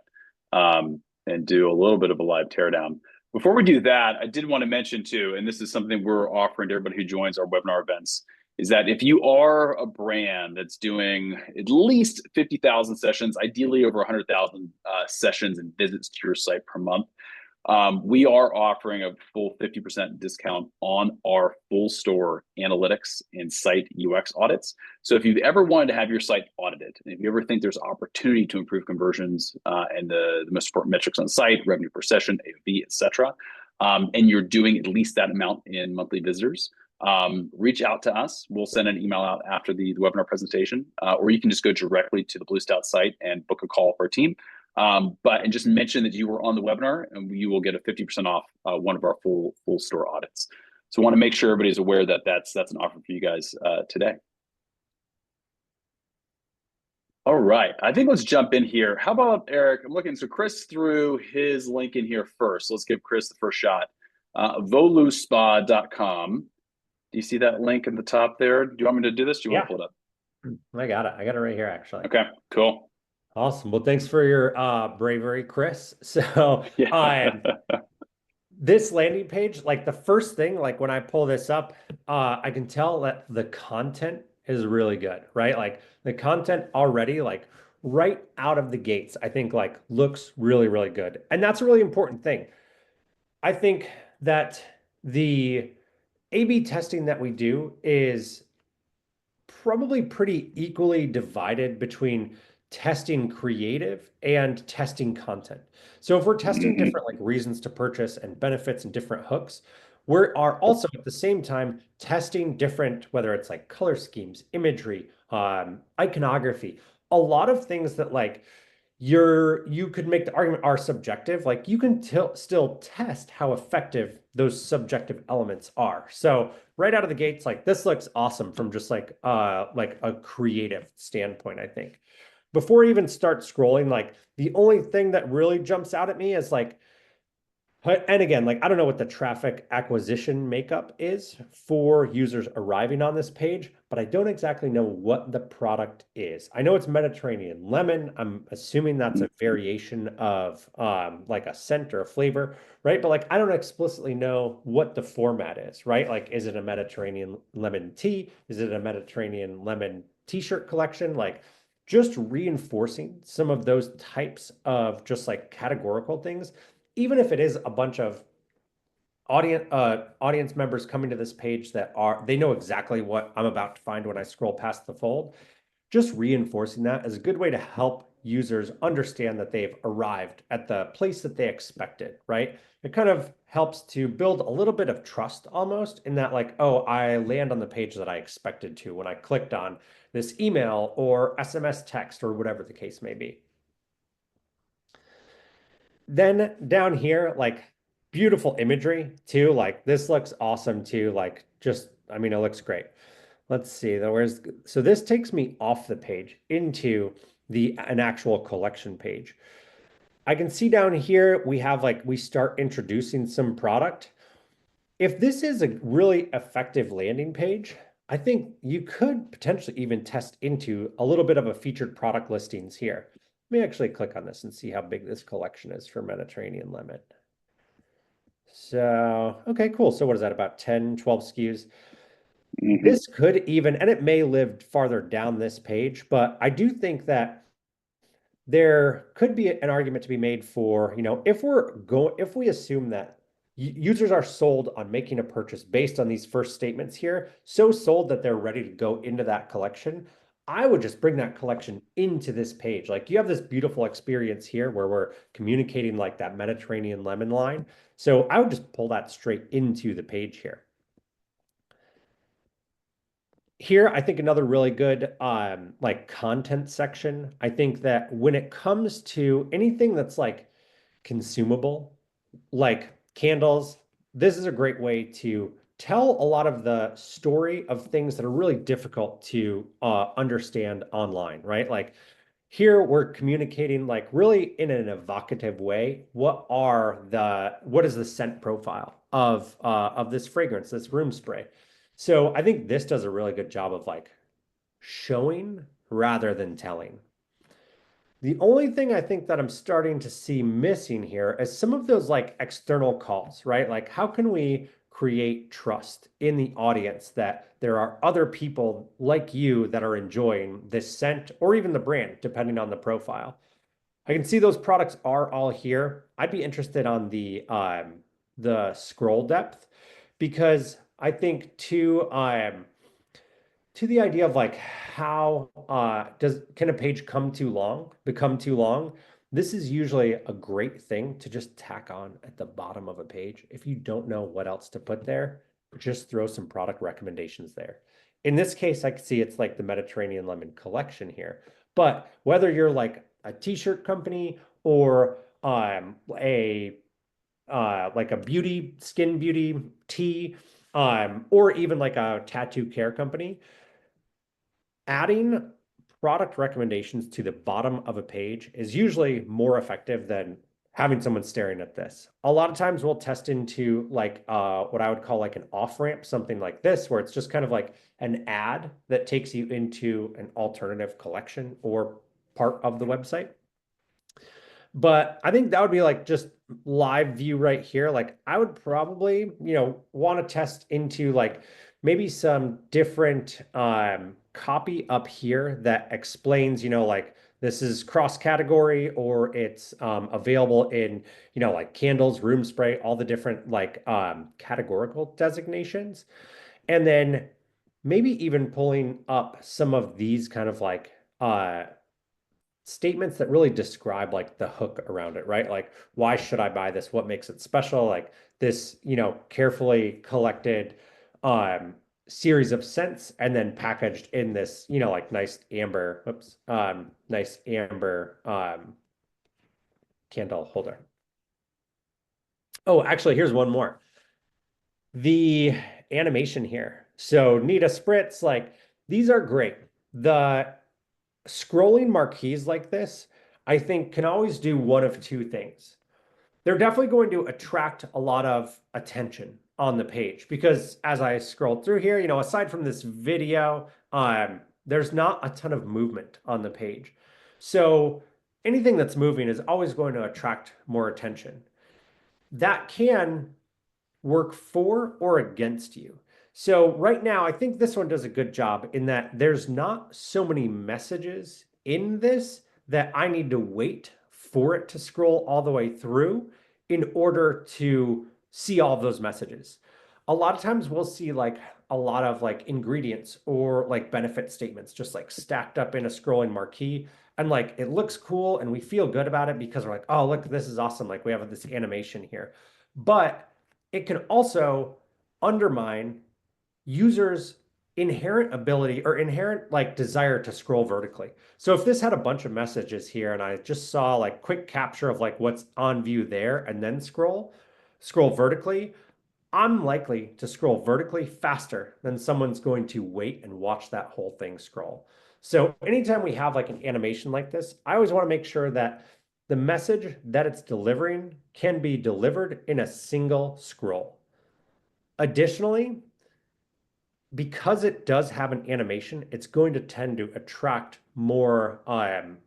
and do a little bit of a live teardown. Before we do that, I did want to mention too, and this is something we're offering to everybody who joins our webinar events, is that if you are a brand that's doing at least 50,000 sessions, ideally over 100,000 sessions and visits to your site per month, we are offering a full 50% discount on our full store analytics and site UX audits. So if you've ever wanted to have your site audited, and if you ever think there's opportunity to improve conversions and the most important metrics on site, revenue per session, AOV, et cetera, and you're doing at least that amount in monthly visitors, reach out to us. We'll send an email out after the webinar presentation, or you can just go directly to the Blue Stout site and book a call for our team. And just mention that you were on the webinar and you will get a 50% off one of our full store audits. So I want to make sure everybody's aware that that's an offer for you guys today. All right, I think let's jump in here. How about Eric? I'm looking, so Chris threw his link in here first. Let's give Chris the first shot. Voluspa.com. Do you see that link at the top there? Do you want me to do this? Do you want to Yeah, pull it up? I got it. I got it right here, actually. Okay, cool. Awesome. Well, thanks for your bravery, Chris. So, Yeah. this landing page, like the first thing, like when I pull this up, I can tell that the content is really good, right? Like the content already, like right out of the gates, I think like looks really, really good. And that's a really important thing. I think that the A/B testing that we do is probably pretty equally divided between testing creative and testing content. So if we're testing Hmm. different like reasons to purchase and benefits and different hooks, we are also at the same time testing different, whether it's like color schemes, imagery, iconography, a lot of things that like you could make the argument are subjective. Like you can still test how effective those subjective elements are. So right out of the gates, like this looks awesome from just like a creative standpoint, I think. Before I even start scrolling, like the only thing that really jumps out at me is like and again, like I don't know what the traffic acquisition makeup is for users arriving on this page, but I don't exactly know what the product is. I know it's Mediterranean lemon. I'm assuming that's a variation of like a scent or a flavor, right? But like I don't explicitly know what the format is, right? Like is it a Mediterranean lemon tea? Is it a Mediterranean lemon t-shirt collection? Like just reinforcing some of those types of just like categorical things, even if it is a bunch of audience members coming to this page that are they know exactly what I'm about to find when I scroll past the fold, just reinforcing that is a good way to help users understand that they've arrived at the place that they expected, right? It kind of helps to build a little bit of trust almost in that, like, oh, I land on the page that I expected to when I clicked on this email or SMS text or whatever the case may be. Then down here, like beautiful imagery too. Like this looks awesome too. Like just, I mean, it looks great. Let's see though. So this takes me off the page into an actual collection page. I can see down here we have like we start introducing some product. If this is a really effective landing page, I think you could potentially even test into a little bit of a featured product listings here. Let me actually click on this and see how big this collection is for Mediterranean lemon. So, okay, cool. So what is that, about 10, 12 SKUs? Hmm. This could even, and it may live farther down this page, but I do think that there could be an argument to be made for, if we assume that users are sold on making a purchase based on these first statements here, so sold that they're ready to go into that collection, I would just bring that collection into this page. Like you have this beautiful experience here where we're communicating like that Mediterranean lemon line. So I would just pull that straight into the page here. Here, I think another really good like content section. I think that when it comes to anything that's like consumable, like candles, this is a great way to tell a lot of the story of things that are really difficult to understand online, right? Like here we're communicating like really in an evocative way. What is the scent profile of this fragrance, this room spray? So I think this does a really good job of like showing rather than telling. The only thing I think that I'm starting to see missing here is some of those like external calls, right? Like, how can we create trust in the audience that there are other people like you that are enjoying this scent or even the brand, depending on the profile? I can see those products are all here. I'd be interested on the scroll depth because I think to the idea of like how does can a page become too long? This is usually a great thing to just tack on at the bottom of a page. If you don't know what else to put there, just throw some product recommendations there. In this case, I can see it's like the Mediterranean lemon collection here. But whether you're like a t-shirt company or a like a skin beauty tea, or even like a tattoo care company, adding product recommendations to the bottom of a page is usually more effective than having someone staring at this. A lot of times we'll test into like what I would call like an off-ramp, something like this, where it's just kind of like an ad that takes you into an alternative collection or part of the website. But I think that would be like just live view right here. Like I would probably, want to test into like maybe some different copy up here that explains, like this is cross category or it's available in, like candles, room spray, all the different like categorical designations. And then maybe even pulling up some of these kind of like statements that really describe like the hook around it, right? Like, why should I buy this? What makes it special? Like this, carefully collected series of scents and then packaged in this, like nice amber, nice amber candle holder. Oh, actually, here's one more. The animation here. So Nita Spritz, like these are great. The scrolling marquees like this, I think can always do one of two things. They're definitely going to attract a lot of attention on the page because as I scroll through here, aside from this video, there's not a ton of movement on the page. So anything that's moving is always going to attract more attention. That can work for or against you. So right now, I think this one does a good job in that there's not so many messages in this that I need to wait for it to scroll all the way through in order to see all of those messages. A lot of times we'll see like a lot of like ingredients or like benefit statements just like stacked up in a scrolling marquee. And like it looks cool and we feel good about it because we're like, oh, look, this is awesome. Like we have this animation here. But it can also undermine users' inherent ability or inherent like desire to scroll vertically. So if this had a bunch of messages here and I just saw like quick capture of like what's on view there and then scroll vertically, I'm likely to scroll vertically faster than someone's going to wait and watch that whole thing scroll. So anytime we have like an animation like this, I always want to make sure that the message that it's delivering can be delivered in a single scroll. Additionally, because it does have an animation, it's going to tend to attract more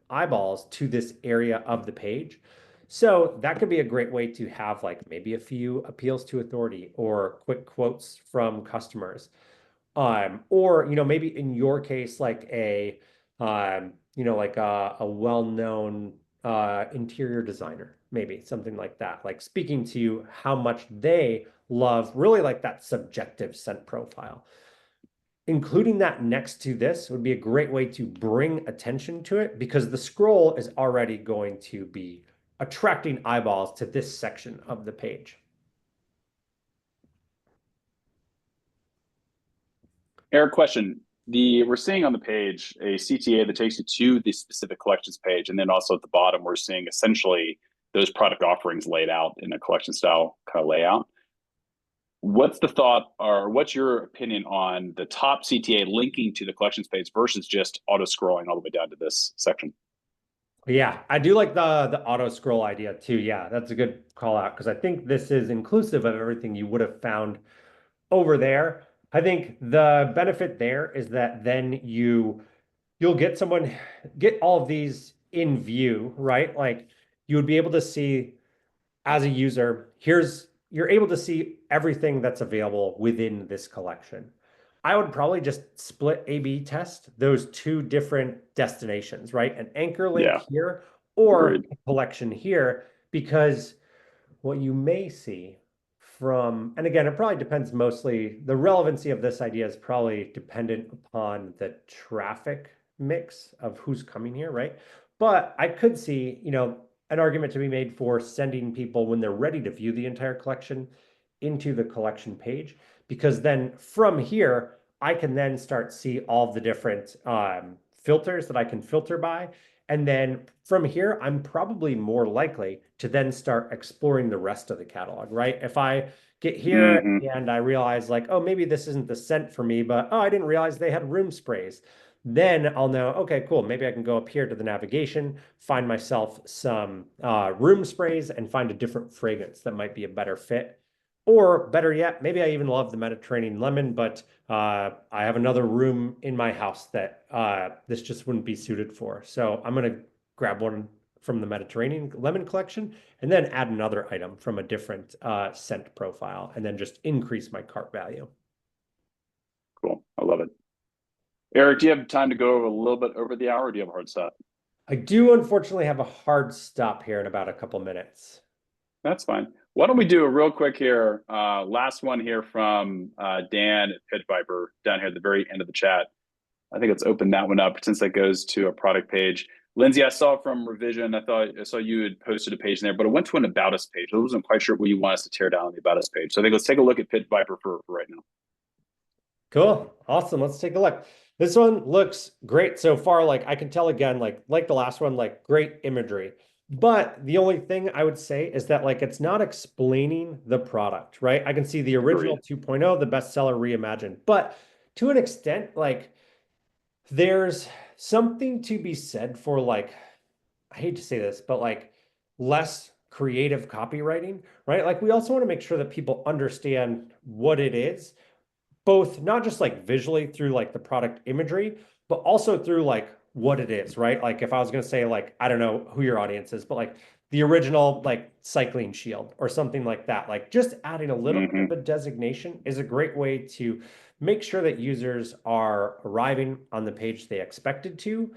eyeballs to this area of the page. So that could be a great way to have like maybe a few appeals to authority or quick quotes from customers. Or, maybe in your case, like like a well-known interior designer, maybe something like that, like speaking to how much they love really like that subjective scent profile. Including that next to this would be a great way to bring attention to it because the scroll is already going to be attracting eyeballs to this section of the page. Eric, question. We're seeing on the page a CTA that takes you to the specific collections page, and then also at the bottom, we're seeing essentially those product offerings laid out in a collection style kind of layout. What's the thought, or what's your opinion on the top CTA linking to the collections page versus just auto scrolling all the way down to this section? Yeah, I do like the auto scroll idea too. Yeah, that's a good call out because I think this is inclusive of everything you would have found over there. I think the benefit there is that then you'll get all of these in view, right? Like you would be able to see as a user, you're able to see everything that's available within this collection. I would probably just split A/B test those two different destinations, right? An anchor link Yeah, here or agreed. a collection here, because what you may see and again, it probably depends mostly, the relevancy of this idea is probably dependent upon the traffic mix of who's coming here, right? But I could see, an argument to be made for sending people when they're ready to view the entire collection into the collection page, because then from here, I can then start see all the different filters that I can filter by. And then from here, I'm probably more likely to then start exploring the rest of the catalog, right? If I get here Mm-hmm. and I realize like, oh, maybe this isn't the scent for me, but oh, I didn't realize they had room sprays. then I'll know, okay, cool. Maybe I can go up here to the navigation, find myself some room sprays and find a different fragrance that might be a better fit. Or better yet, maybe I even love the Mediterranean lemon, but I have another room in my house that this just wouldn't be suited for. So I'm going to grab one from the Mediterranean lemon collection and then add another item from a different scent profile and then just increase my cart value. Cool. I love it. Eric, do you have time to go a little bit over the hour, or do you have a hard stop? I do unfortunately have a hard stop here in about a couple minutes. That's fine. Why don't we do a real quick here? Last one here from Dan at Pit Viper down here at the very end of the chat. I think let's open that one up since that goes to a product page. Lindsay, I saw from Revision, I saw you had posted a page in there, but it went to an About Us page. I wasn't quite sure what you want us to tear down on the About Us page. So I think let's take a look at Pit Viper for right now. Cool. Awesome. Let's take a look. This one looks great so far. Like I can tell again, like the last one, like great imagery. But the only thing I would say is that like it's not explaining the product, right? I can see the original 2.0, the bestseller reimagined. But to an extent, like there's something to be said for like, I hate to say this, but like less creative copywriting, right? Like we also want to make sure that people understand what it is, both not just like visually through like the product imagery, but also through like what it is, right? Like if I was going to say like, I don't know who your audience is, but like the original like cycling shield or something like that, like just adding a little bit of a designation is a great way to make sure that users are arriving on the page they expected to.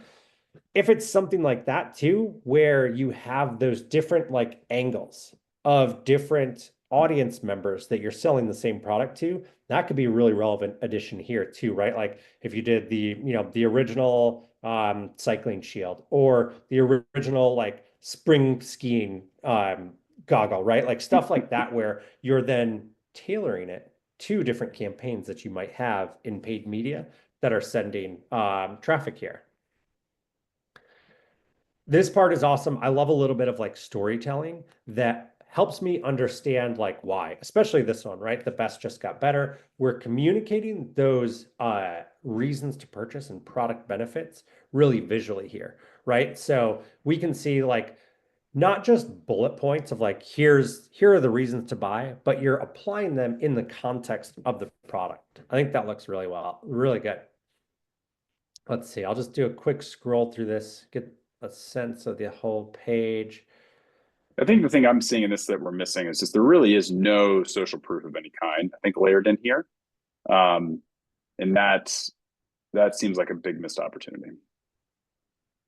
If it's something like that too, where you have those different like angles of different audience members that you're selling the same product to, that could be a really relevant addition here too, right? Like if you did the, the original cycling shield or the original like spring skiing goggle, right? Like stuff like that, where you're then tailoring it to different campaigns that you might have in paid media that are sending traffic here. This part is awesome. I love a little bit of like storytelling that helps me understand like why, especially this one, right? The best just got better. We're communicating those reasons to purchase and product benefits really visually here, right? So we can see like not just bullet points of like here are the reasons to buy, but you're applying them in the context of the product. I think that looks really well, really good. Let's see. I'll just do a quick scroll through this, get a sense of the whole page. I think the thing I'm seeing in this that we're missing is just there really is no social proof of any kind, I think, layered in here. And that seems like a big missed opportunity.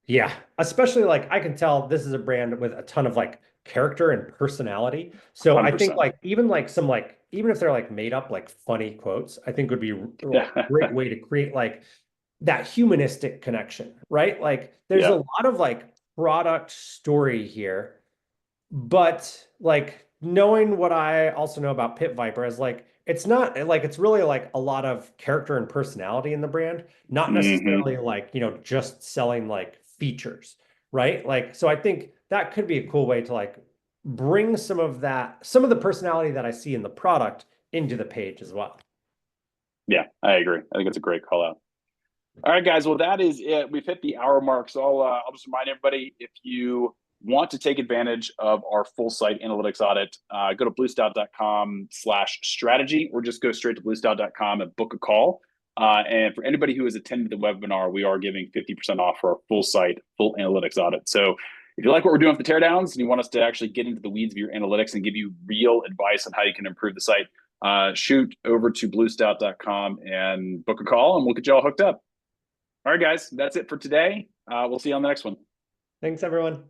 Yeah, especially like I can tell this is a brand with a ton of like character and personality. So 100%. I think like even some like even if they're like made up like funny quotes, I think would be a great way to create like that humanistic connection, right? Like there's a lot of like product story here, but like knowing what I also know about Pit Viper is like it's not like it's really like a lot of character and personality in the brand, not necessarily like, just selling like features, right? Like so I think that could be a cool way to like bring some of the personality that I see in the product into the page as well. Yeah, I agree. I think it's a great call out. All right, guys. Well, that is it. We've hit the hour mark. So I'll just remind everybody, if you want to take advantage of our full site analytics audit, go to bluestout.com/strategy or just go straight to bluestout.com and book a call. And for anybody who has attended the webinar, we are giving 50% off for our full site, full analytics audit. So if you like what we're doing with the teardowns and you want us to actually get into the weeds of your analytics and give you real advice on how you can improve the site, shoot over to bluestout.com and book a call and we'll get you all hooked up. All right, guys, that's it for today. We'll see you on the next one. Thanks, everyone.